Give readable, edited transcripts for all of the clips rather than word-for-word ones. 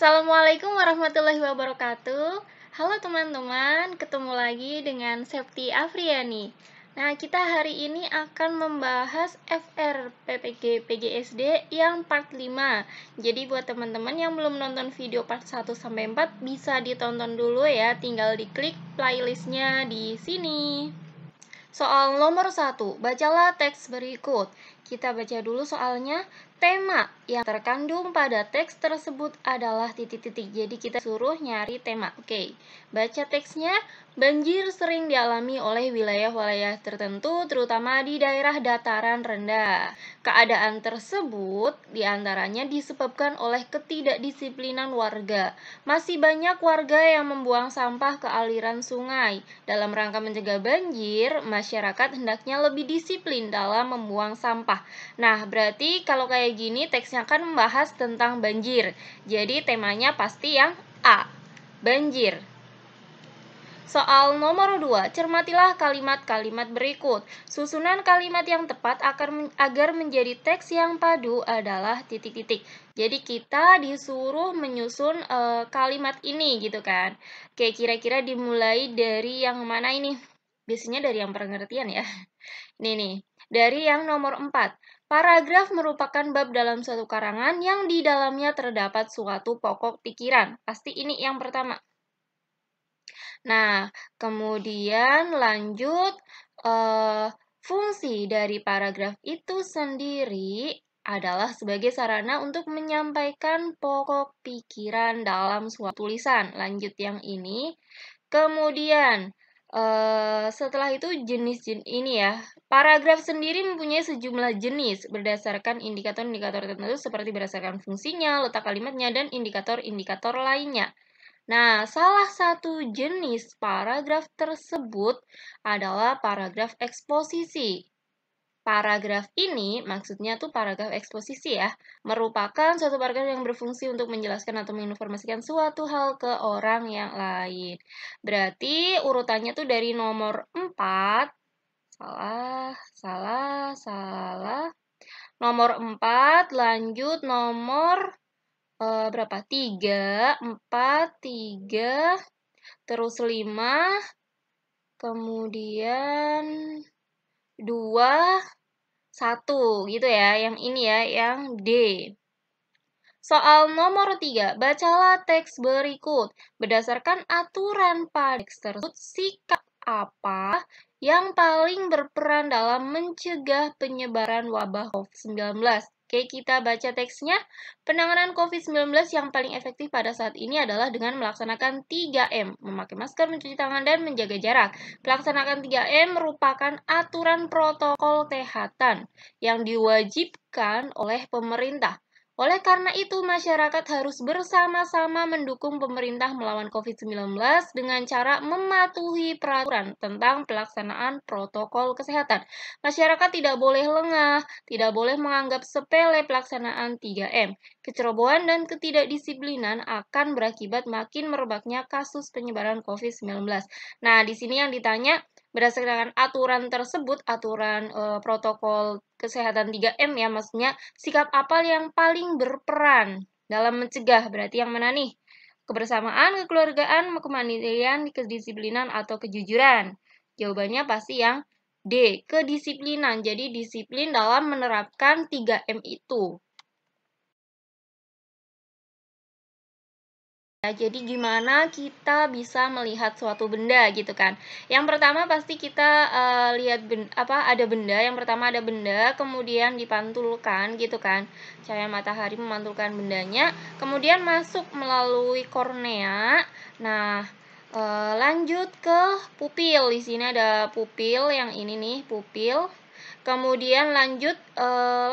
Assalamualaikum warahmatullahi wabarakatuh. Halo teman-teman, ketemu lagi dengan Septi Afriani. Nah, kita hari ini akan membahas FRPPG PGSD yang part 5. Jadi buat teman-teman yang belum nonton video part 1 sampai 4 bisa ditonton dulu ya, tinggal diklik playlistnya di sini. Soal nomor 1, bacalah teks berikut. Kita baca dulu soalnya. Tema yang terkandung pada teks tersebut adalah titik-titik. Jadi kita suruh nyari tema. Oke, baca teksnya. Banjir sering dialami oleh wilayah-wilayah tertentu, terutama di daerah dataran rendah. Keadaan tersebut diantaranya disebabkan oleh ketidakdisiplinan warga. Masih banyak warga yang membuang sampah ke aliran sungai. Dalam rangka mencegah banjir, masyarakat hendaknya lebih disiplin dalam membuang sampah. Nah, berarti kalau kayak gini teksnya kan membahas tentang banjir. Jadi temanya pasti yang A, banjir. Soal nomor 2, cermatilah kalimat-kalimat berikut. Susunan kalimat yang tepat agar menjadi teks yang padu adalah titik-titik. Jadi kita disuruh menyusun kalimat ini gitu kan. Oke, kira-kira dimulai dari yang mana ini? Biasanya dari yang pengertian ya. Ini nih, dari yang nomor 4. Paragraf merupakan bab dalam suatu karangan yang di dalamnya terdapat suatu pokok pikiran. Pasti ini yang pertama. Nah, kemudian lanjut, fungsi dari paragraf itu sendiri adalah sebagai sarana untuk menyampaikan pokok pikiran dalam suatu tulisan. Lanjut yang ini. Kemudian, setelah itu jenis-jenis ini ya. Paragraf sendiri mempunyai sejumlah jenis berdasarkan indikator-indikator tertentu seperti berdasarkan fungsinya, letak kalimatnya, dan indikator-indikator lainnya. Nah, salah satu jenis paragraf tersebut adalah paragraf eksposisi. Paragraf ini maksudnya tuh paragraf eksposisi ya, merupakan suatu paragraf yang berfungsi untuk menjelaskan atau menginformasikan suatu hal ke orang yang lain. Berarti urutannya tuh dari nomor 4, salah. Nomor 4, lanjut nomor berapa? 3, 4, 3, terus 5, kemudian 2, 1 gitu ya. Yang ini ya, yang D. Soal nomor 3, bacalah teks berikut. Berdasarkan aturan pada teks tersebut, sikap apa yang paling berperan dalam mencegah penyebaran wabah COVID-19? Oke, kita baca teksnya. Penanganan COVID-19 yang paling efektif pada saat ini adalah dengan melaksanakan 3M, memakai masker, mencuci tangan, dan menjaga jarak. Pelaksanaan 3M merupakan aturan protokol kesehatan yang diwajibkan oleh pemerintah. Oleh karena itu, masyarakat harus bersama-sama mendukung pemerintah melawan COVID-19 dengan cara mematuhi peraturan tentang pelaksanaan protokol kesehatan. Masyarakat tidak boleh lengah, tidak boleh menganggap sepele pelaksanaan 3M. Kecerobohan dan ketidakdisiplinan akan berakibat makin merebaknya kasus penyebaran COVID-19. Nah, di sini yang ditanya, berdasarkan aturan tersebut, aturan protokol kesehatan 3M ya, maksudnya sikap apa yang paling berperan dalam mencegah, berarti yang mana nih? Kebersamaan, kekeluargaan, kemandirian, kedisiplinan, atau kejujuran? Jawabannya pasti yang D, kedisiplinan. Jadi disiplin dalam menerapkan 3M itu. Jadi gimana kita bisa melihat suatu benda gitu kan? Yang pertama pasti kita lihat ada benda. Yang pertama ada benda, kemudian dipantulkan gitu kan? Cahaya matahari memantulkan bendanya, kemudian masuk melalui kornea. Nah, lanjut ke pupil. Di sini ada pupil, yang ini nih pupil. Kemudian lanjut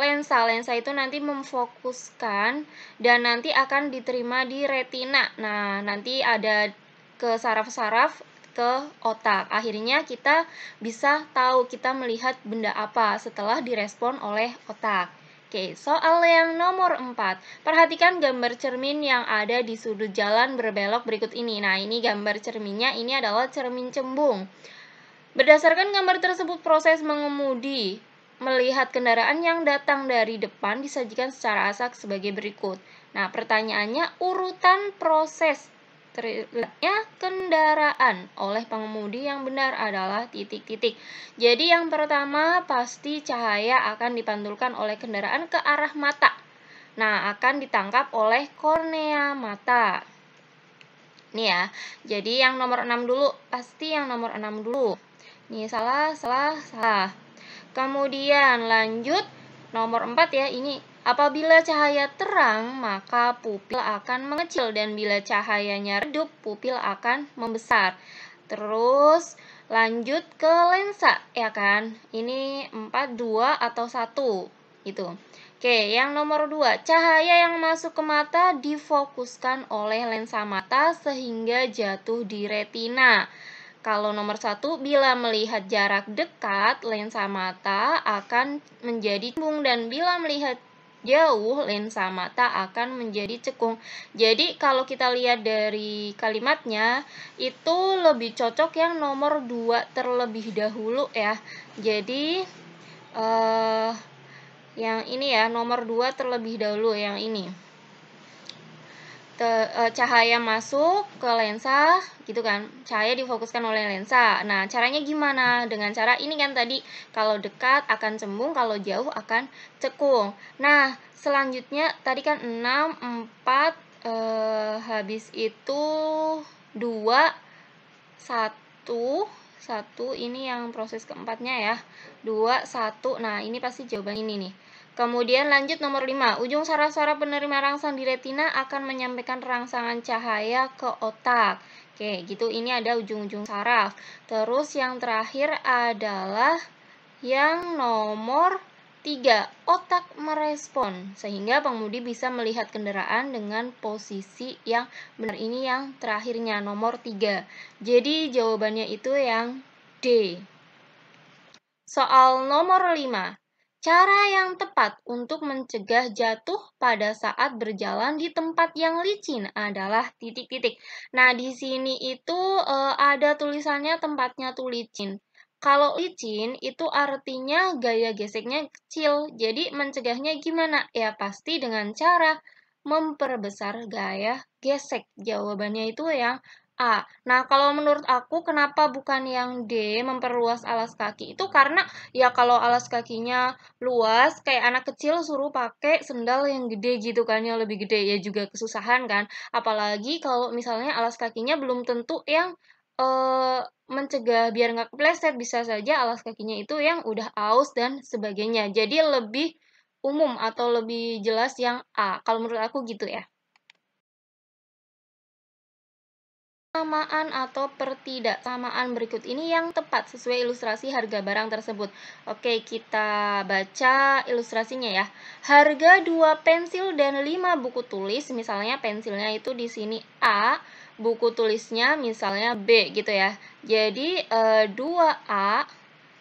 lensa. Lensa itu nanti memfokuskan dan nanti akan diterima di retina. Nah, nanti ada ke saraf-saraf ke otak. Akhirnya kita bisa tahu kita melihat benda apa setelah direspon oleh otak. Oke, soal yang nomor 4. Perhatikan gambar cermin yang ada di sudut jalan berbelok berikut ini. Nah, ini gambar cerminnya, ini adalah cermin cembung. Berdasarkan gambar tersebut, proses mengemudi melihat kendaraan yang datang dari depan disajikan secara asak sebagai berikut. Nah, pertanyaannya urutan proses terlihatnya kendaraan oleh pengemudi yang benar adalah titik-titik. Jadi yang pertama pasti cahaya akan dipantulkan oleh kendaraan ke arah mata. Nah, akan ditangkap oleh kornea mata. Nih ya, jadi yang nomor 6 dulu, pasti yang nomor 6 dulu. Nih, salah. Kemudian lanjut, nomor 4 ya, ini. Apabila cahaya terang, maka pupil akan mengecil, dan bila cahayanya redup, pupil akan membesar. Terus, lanjut ke lensa, ya kan? Ini 4, 2, atau 1, gitu. Oke, yang nomor 2, cahaya yang masuk ke mata difokuskan oleh lensa mata sehingga jatuh di retina. Kalau nomor 1, bila melihat jarak dekat, lensa mata akan menjadi cembung, dan bila melihat jauh, lensa mata akan menjadi cekung. Jadi, kalau kita lihat dari kalimatnya, itu lebih cocok yang nomor 2 terlebih dahulu ya. Jadi, yang ini ya, nomor 2 terlebih dahulu yang ini. Cahaya masuk ke lensa, gitu kan. Cahaya difokuskan oleh lensa. Nah, caranya gimana? Dengan cara ini kan tadi, kalau dekat akan cembung, kalau jauh akan cekung. Nah, selanjutnya tadi kan 6, 4, habis itu 2, 1 ini yang proses keempatnya ya. 2, 1. Nah, ini pasti jawaban ini nih. Kemudian lanjut nomor 5. Ujung saraf-saraf penerima rangsang di retina akan menyampaikan rangsangan cahaya ke otak. Oke, gitu. Ini ada ujung-ujung saraf. Terus yang terakhir adalah yang nomor 3. Otak merespon, sehingga pengemudi bisa melihat kendaraan dengan posisi yang benar. Ini yang terakhirnya, nomor 3. Jadi jawabannya itu yang D. Soal nomor 5. Cara yang tepat untuk mencegah jatuh pada saat berjalan di tempat yang licin adalah titik-titik. Nah, di sini itu ada tulisannya tempatnya tuh licin. Kalau licin itu artinya gaya geseknya kecil. Jadi mencegahnya gimana? Ya pasti dengan cara memperbesar gaya gesek. Jawabannya itu yang A. Nah, kalau menurut aku kenapa bukan yang D, memperluas alas kaki? Itu karena ya kalau alas kakinya luas, kayak anak kecil suruh pakai sendal yang gede gitu kan, yang lebih gede, ya juga kesusahan kan. Apalagi kalau misalnya alas kakinya belum tentu yang mencegah biar nggak kepleset, bisa saja alas kakinya itu yang udah aus dan sebagainya. Jadi lebih umum atau lebih jelas yang A. Kalau menurut aku gitu ya. Samaan atau pertidaksamaan berikut ini yang tepat sesuai ilustrasi harga barang tersebut. Oke, kita baca ilustrasinya ya. Harga 2 pensil dan 5 buku tulis, misalnya pensilnya itu di sini A, buku tulisnya misalnya B gitu ya. Jadi 2A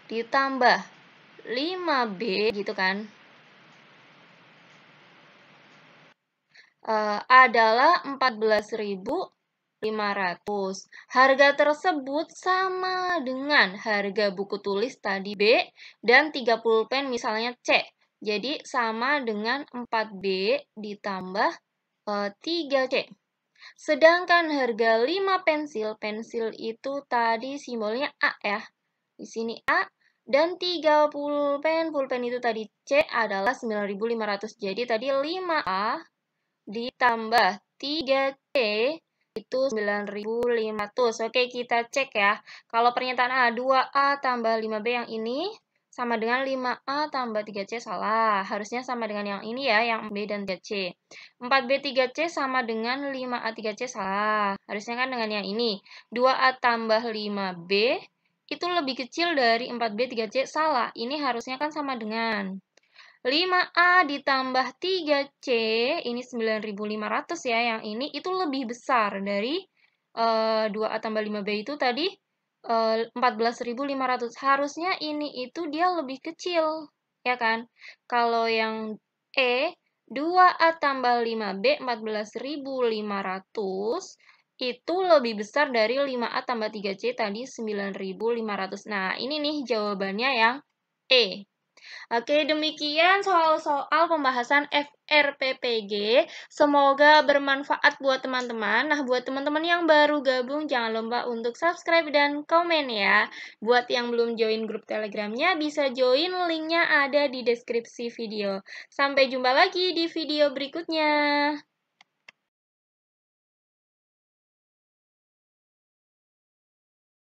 ditambah 5B gitu kan. Adalah 14.500. Harga tersebut sama dengan harga buku tulis tadi B dan 30 pulpen misalnya C. Jadi sama dengan 4B ditambah 3C. Sedangkan harga 5 pensil, pensil itu tadi simbolnya A ya. Di sini A, dan 3 pulpen itu tadi C adalah 9.500. Jadi tadi 5A ditambah 3C itu 9.500. Oke, kita cek ya. Kalau pernyataan A, 2A tambah 5B yang ini sama dengan 5A tambah 3C, salah. Harusnya sama dengan yang ini ya, yang B dan 3C. 4B 3C sama dengan 5A 3C, salah. Harusnya kan dengan yang ini. 2A tambah 5B itu lebih kecil dari 4B 3C, salah. Ini harusnya kan sama dengan 5A ditambah 3C, ini 9.500 ya, yang ini itu lebih besar dari 2A tambah 5B itu tadi 14.500. Harusnya ini itu dia lebih kecil, ya kan? Kalau yang E, 2A tambah 5B 14.500 itu lebih besar dari 5A tambah 3C tadi 9.500. Nah, ini nih jawabannya yang E. Oke, demikian soal-soal pembahasan FRPPG. Semoga bermanfaat buat teman-teman. Nah, buat teman-teman yang baru gabung, jangan lupa untuk subscribe dan komen ya. Buat yang belum join grup Telegramnya, bisa join, linknya ada di deskripsi video. Sampai jumpa lagi di video berikutnya.